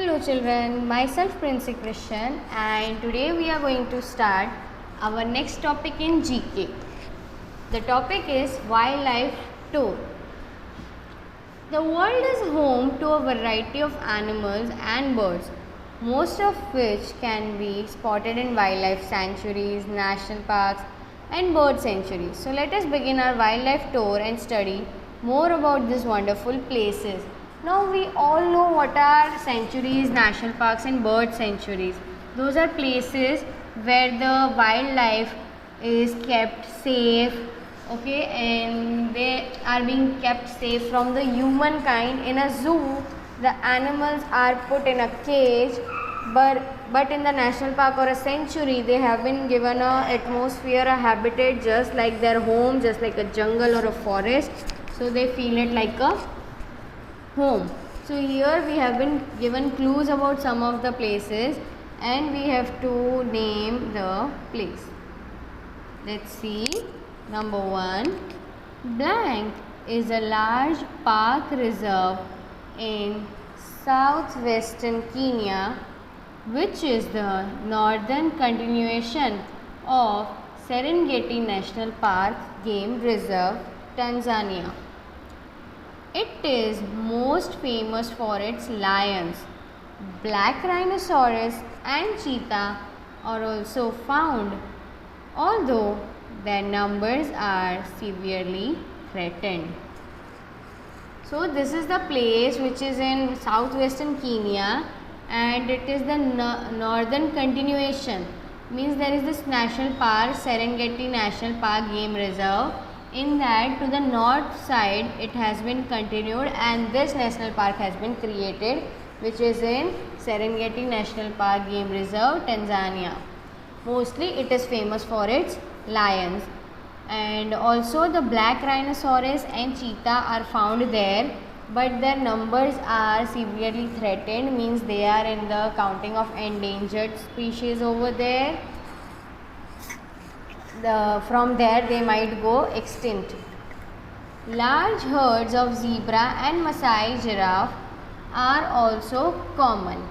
Hello children, myself Princey Christian and today we are going to start our next topic in GK. The topic is wildlife tour. The world is home to a variety of animals and birds, most of which can be spotted in wildlife sanctuaries, national parks and bird sanctuaries. So let us begin our wildlife tour and study more about these wonderful places. Now we all know what are sanctuaries, national parks and bird sanctuaries. Those are places where the wildlife is kept safe, okay, and they are being kept safe from the humankind. In a zoo, the animals are put in a cage, but in the national park or a sanctuary, they have been given a atmosphere, a habitat just like their home, just like a jungle or a forest. So they feel it like a home. So here we have been given clues about some of the places and we have to name the place. Let's see. Number 1, Blank is a large park reserve in southwestern Kenya, which is the northern continuation of Serengeti National Park Game Reserve, Tanzania. It is most famous for its lions. Black rhinoceros and cheetah are also found, although their numbers are severely threatened. So this is the place which is in southwestern Kenya and it is the northern continuation. Means there is this national park, Serengeti National Park Game Reserve. In that, to the north side, it has been continued and this national park has been created, which is in Serengeti National Park Game Reserve, Tanzania. Mostly it is famous for its lions, and also the black rhinoceros and cheetah are found there, but their numbers are severely threatened, means they are in the counting of endangered species over there. From there they might go extinct. Large herds of zebra and Maasai giraffe are also common.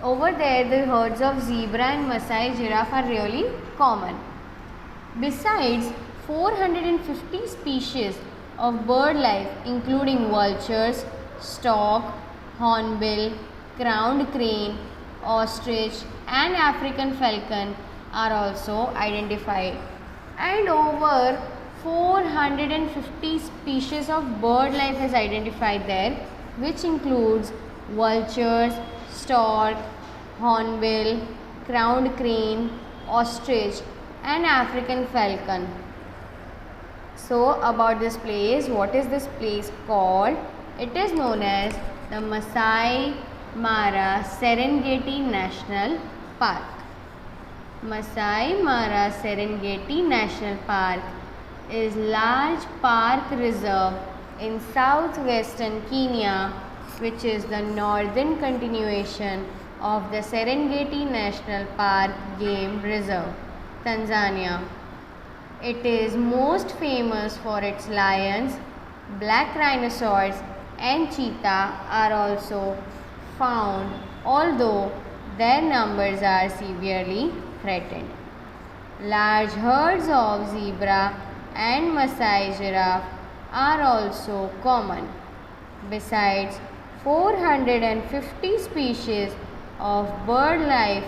Over there the herds of zebra and Maasai giraffe are really common. Besides 450 species of bird life including vultures, stork, hornbill, crowned crane, ostrich and African falcon are also identified, and over 450 species of bird life is identified there, which includes vultures, stork, hornbill, crowned crane, ostrich and African falcon. So about this place, what is this place called? It is known as the Masai Mara Serengeti National Park. Masai Mara Serengeti National Park is large park reserve in southwestern Kenya, which is the northern continuation of the Serengeti National Park Game Reserve, Tanzania. It is most famous for its lions. Black rhinoceros and cheetah are also found, although their numbers are severely threatened. Large herds of zebra and Maasai giraffe are also common. Besides 450 species of bird life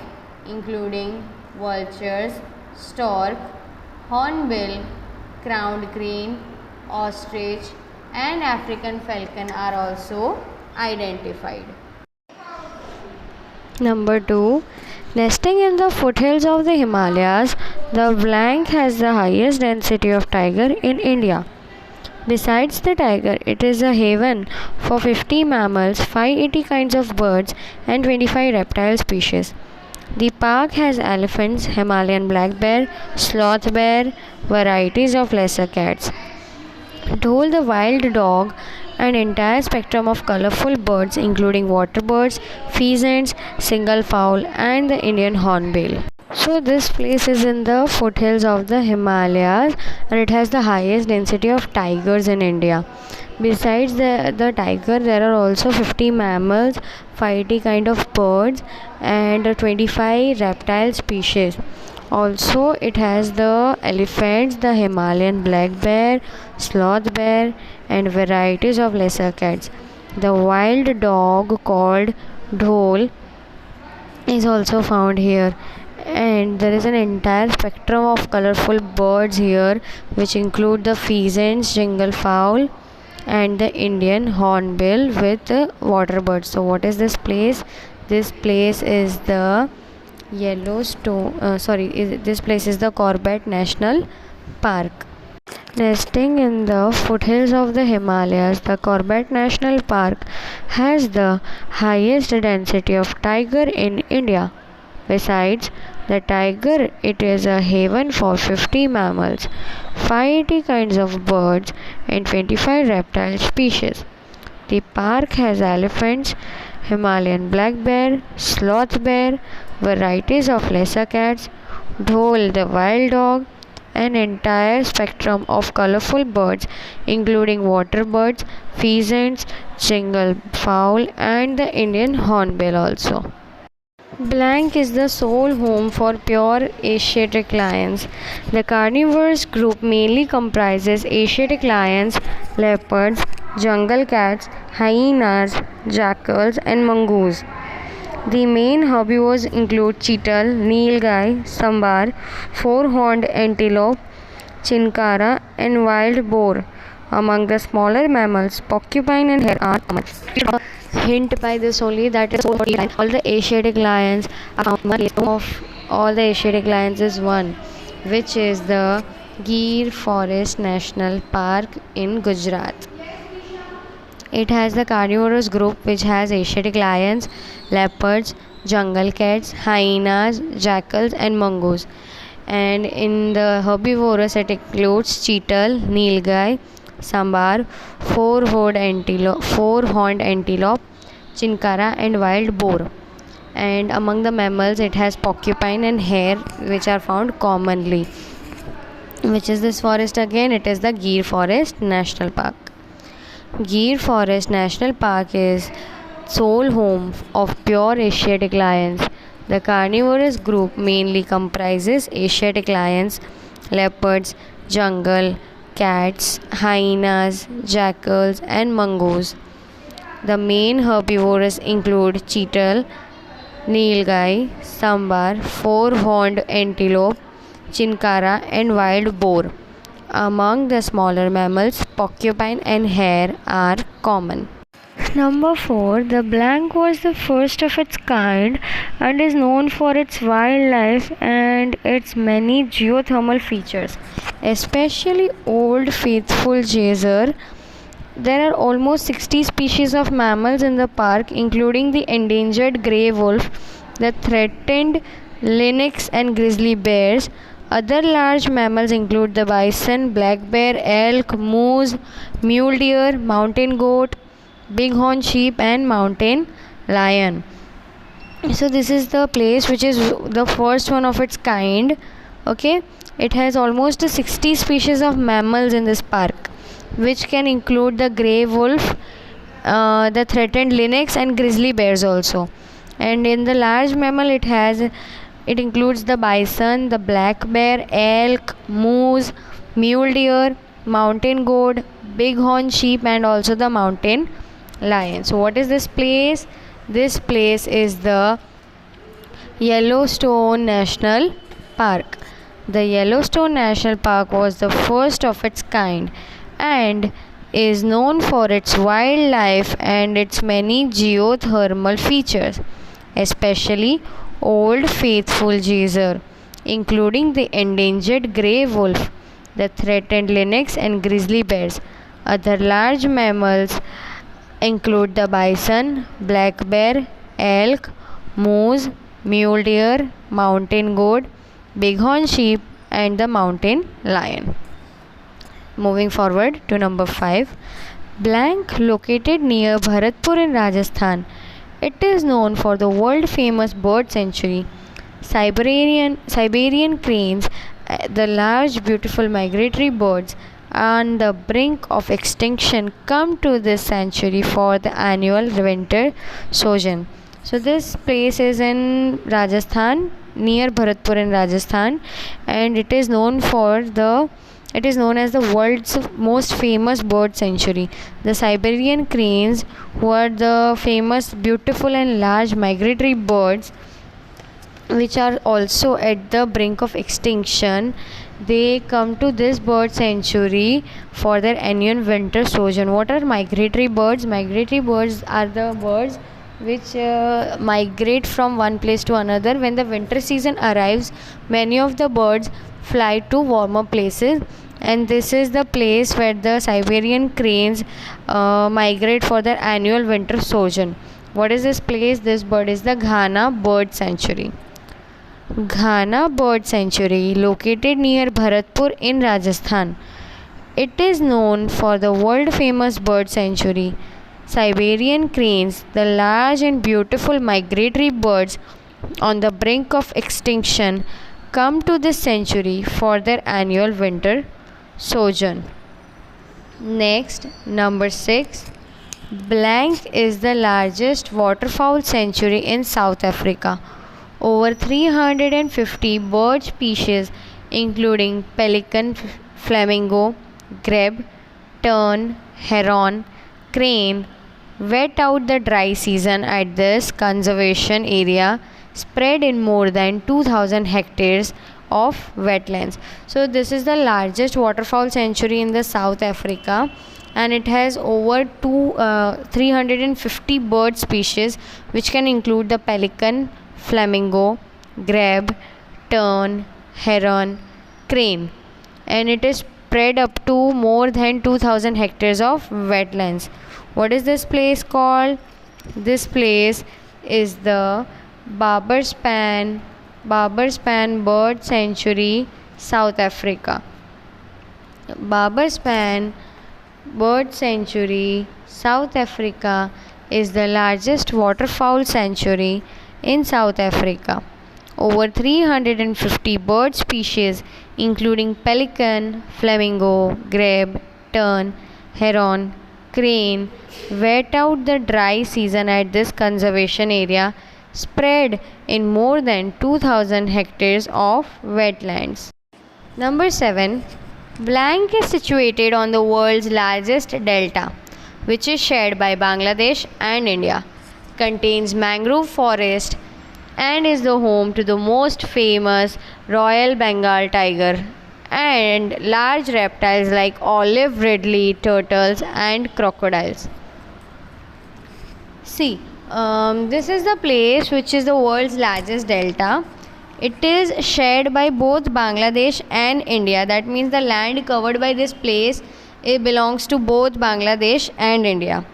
including vultures, stork, hornbill, crowned crane, ostrich and African falcon are also identified. Number 2, nesting in the foothills of the Himalayas, the Blank has the highest density of tiger in India. Besides the tiger, it is a haven for 50 mammals, 580 kinds of birds and 25 reptile species. The park has elephants, Himalayan black bear, sloth bear, varieties of lesser cats, dhole the wild dog, an entire spectrum of colorful birds including water birds, pheasants, single fowl and the Indian hornbill. So this place is in the foothills of the Himalayas, and it has the highest density of tigers in India. Besides the tiger, there are also 50 mammals, 50 kind of birds, and 25 reptile species. Also, it has the elephants, the Himalayan black bear, sloth bear, and varieties of lesser cats. The wild dog called dhole is also found here, and there is an entire spectrum of colorful birds here, which include the pheasants, jungle fowl, and the Indian hornbill with water birds. So what is this place? This place is the this place is the Corbett National Park. Nesting in the foothills of the Himalayas, the Corbett National Park has the highest density of tiger in India. Besides the tiger, it is a haven for 50 mammals, 50 kinds of birds, and 25 reptile species. The park has elephants, Himalayan black bear, sloth bear, varieties of lesser cats, dhole the wild dog, an entire spectrum of colorful birds including water birds, pheasants, jungle fowl, and the Indian hornbill also. Blank is the sole home for pure Asiatic lions. The carnivorous group mainly comprises Asiatic lions, leopards, jungle cats, hyenas, jackals, and mongoose. The main herbivores include cheetal, nilgai, sambar, four-horned antelope, chinkara, and wild boar. Among the smaller mammals, porcupine and hare are common. Hint by this only that is all the Asiatic lions are found. One of all the Asiatic lions is one, which is the Gir Forest National Park in Gujarat. It has the carnivorous group which has Asiatic lions, leopards, jungle cats, hyenas, jackals, and mongoose. And in the herbivorous, it includes cheetal, nilgai, sambar, four-horned antelope, chinkara, and wild boar. And among the mammals, it has porcupine and hare, which are found commonly. Which is this forest again? It is the Gir Forest National Park. Gir Forest National Park is sole home of pure Asiatic lions. The carnivorous group mainly comprises Asiatic lions, leopards, jungle cats, hyenas, jackals, and mongoose. The main herbivores include cheetal, nilgai, sambar, four-horned antelope, chinkara, and wild boar. Among the smaller mammals, porcupine and hare are common. Number 4. The Blank was the first of its kind and is known for its wildlife and its many geothermal features, especially Old Faithful Geyser. There are almost 60 species of mammals in the park, including the endangered grey wolf, the threatened lynx and grizzly bears. Other large mammals include the bison, black bear, elk, moose, mule deer, mountain goat, bighorn sheep, and mountain lion. So this is the place which is the first one of its kind. Okay, it has almost 60 species of mammals in this park, which can include the grey wolf, the threatened lynx, and grizzly bears also. And in the large mammal, it includes the bison, the black bear, elk, moose, mule deer, mountain goat, bighorn sheep, and also the mountain lion. So what is this place? This place is the Yellowstone National Park. The Yellowstone National Park was the first of its kind and is known for its wildlife and its many geothermal features, especially Old Faithful Geyser, including the endangered grey wolf, the threatened lynx, and grizzly bears. Other large mammals include the bison, black bear, elk, moose, mule deer, mountain goat, bighorn sheep, and the mountain lion. Moving forward to number 5. Blank, located near Bharatpur in Rajasthan. It is known for the world famous bird sanctuary. Siberian cranes, the large beautiful migratory birds on the brink of extinction, come to this sanctuary for the annual winter sojourn. So this place is in Rajasthan, near Bharatpur in Rajasthan, and it is known as the world's most famous bird sanctuary. The Siberian cranes, who are the famous, beautiful, and large migratory birds, which are also at the brink of extinction, they come to this bird sanctuary for their annual winter sojourn. What are migratory birds? Migratory birds are the birds which migrate from one place to another. When the winter season arrives, many of the birds fly to warmer places, and this is the place where the Siberian cranes migrate for their annual winter sojourn. What is this place? This bird is the Ghana Bird Sanctuary. Ghana Bird Sanctuary, located near Bharatpur in Rajasthan. It is known for the world famous bird sanctuary. Siberian cranes, the large and beautiful migratory birds on the brink of extinction, come to this sanctuary for their annual winter sojourn. Next, number 6. Blank is the largest waterfowl sanctuary in South Africa. Over 350 bird species, including pelican, flamingo, grebe, tern, heron, crane, wait out the dry season at this conservation area spread in more than 2000 hectares of wetlands. So this is the largest waterfowl sanctuary in the South Africa, and it has over 350 bird species, which can include the pelican, flamingo, grebe, tern, heron, crane, and it is spread up to more than 2000 hectares of wetlands. What is this place called? This place is the Barberspan Bird Sanctuary, South Africa. Barberspan Bird Sanctuary, South Africa is the largest waterfowl sanctuary in South Africa. Over 350 bird species, including pelican, flamingo, grebe, tern, heron, crane, wait out the dry season at this conservation area spread in more than 2000 hectares of wetlands. Number 7. Blank is situated on the world's largest delta, which is shared by Bangladesh and India, contains mangrove forest, and is the home to the most famous Royal Bengal tiger and large reptiles like olive ridley, turtles, and crocodiles. See, this is the place which is the world's largest delta. It is shared by both Bangladesh and India. That means the land covered by this place, it belongs to both Bangladesh and India.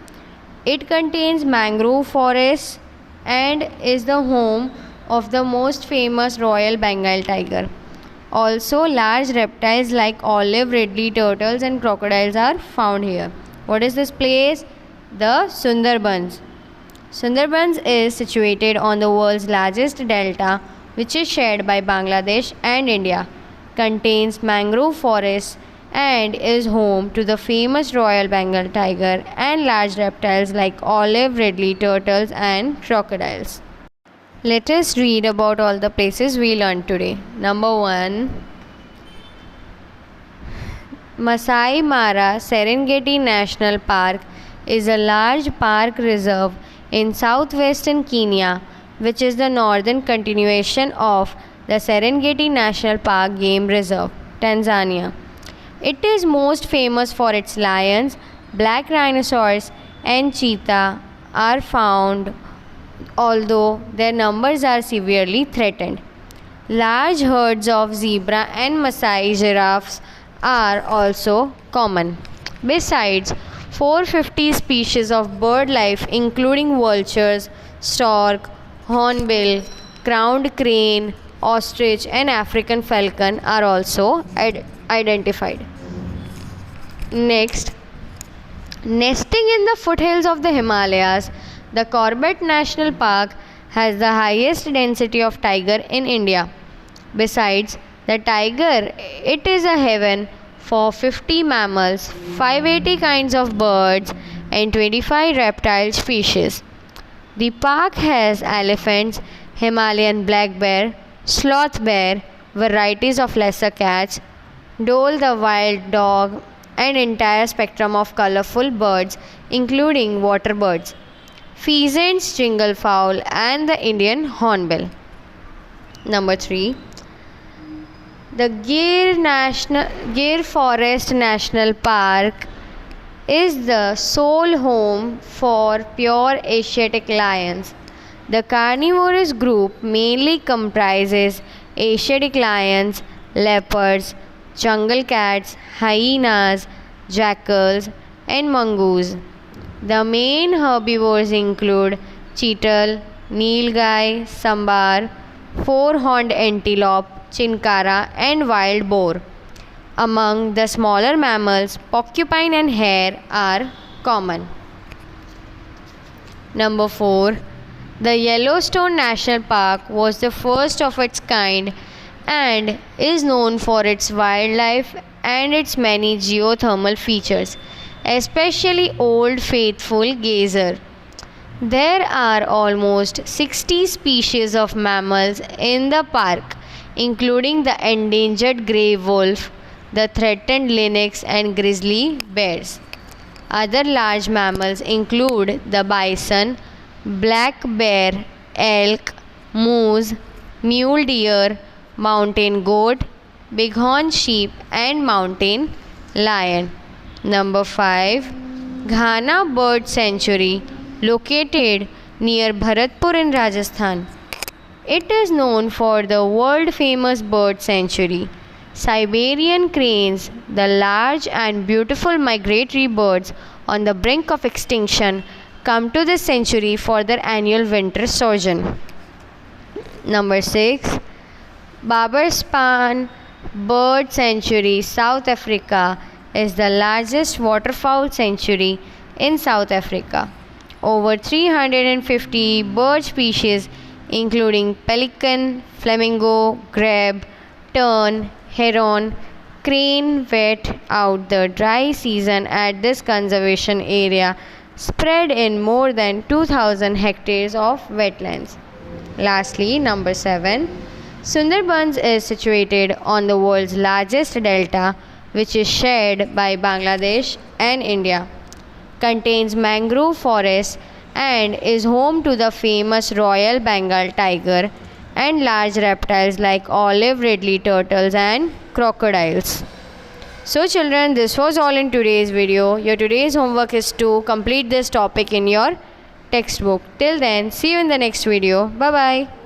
It contains mangrove forests and is the home of the most famous Royal Bengal tiger. Also, large reptiles like olive ridley, turtles, and crocodiles are found here. What is this place? The Sundarbans. Sundarbans is situated on the world's largest delta, which is shared by Bangladesh and India, contains mangrove forests, and is home to the famous Royal Bengal tiger and large reptiles like olive ridley, turtles, and crocodiles. Let us read about all the places we learned today. Number 1. Masai Mara Serengeti National Park is a large park reserve in southwestern Kenya, which is the northern continuation of the Serengeti National Park Game Reserve, Tanzania. It is most famous for its lions, black rhinoceros, and cheetah are found, although their numbers are severely threatened. Large herds of zebra and Maasai giraffes are also common. Besides, 450 species of bird life, including vultures, stork, hornbill, crowned crane, ostrich, and African falcon, are also identified. Next, nesting in the foothills of the Himalayas, the Corbett National Park has the highest density of tiger in India. Besides the tiger, it is a haven for 50 mammals, 580 kinds of birds, and 25 reptile species. The park has elephants, Himalayan black bear, sloth bear, varieties of lesser cats, Dhole the wild dog, and entire spectrum of colorful birds including water birds, pheasants, jinglefowl, and the Indian hornbill. Number 3. The Gir Forest National Park is the sole home for pure Asiatic lions. The carnivorous group mainly comprises Asiatic lions, leopards, jungle cats, hyenas, jackals, and mongoose. The main herbivores include cheetal, nilgai, sambar, four-horned antelope, chinkara, and wild boar. Among the smaller mammals, porcupine and hare are common. Number 4. The Yellowstone National Park was the first of its kind and is known for its wildlife and its many geothermal features, especially Old Faithful Geyser. There are almost 60 species of mammals in the park, including the endangered grey wolf, the threatened lynx, and grizzly bears. Other large mammals include the bison, black bear, elk, moose, mule deer, mountain goat, bighorn sheep, and mountain lion. Number 5. Ghana Bird Sanctuary, located near Bharatpur in Rajasthan. It is known for the world-famous bird sanctuary. Siberian cranes, the large and beautiful migratory birds on the brink of extinction, come to this sanctuary for their annual winter sojourn. Number 6. Baberspan Bird Sanctuary, South Africa, is the largest waterfowl sanctuary in South Africa. Over 350 bird species including pelican, flamingo, grebe, tern, heron, crane wait out the dry season at this conservation area spread in more than 2,000 hectares of wetlands. Lastly, number 7. Sundarbans is situated on the world's largest delta, which is shared by Bangladesh and India, contains mangrove forests, and is home to the famous Royal Bengal tiger and large reptiles like olive ridley turtles and crocodiles. So children, this was all in today's video. Your today's homework is to complete this topic in your textbook. Till then, see you in the next video. Bye bye.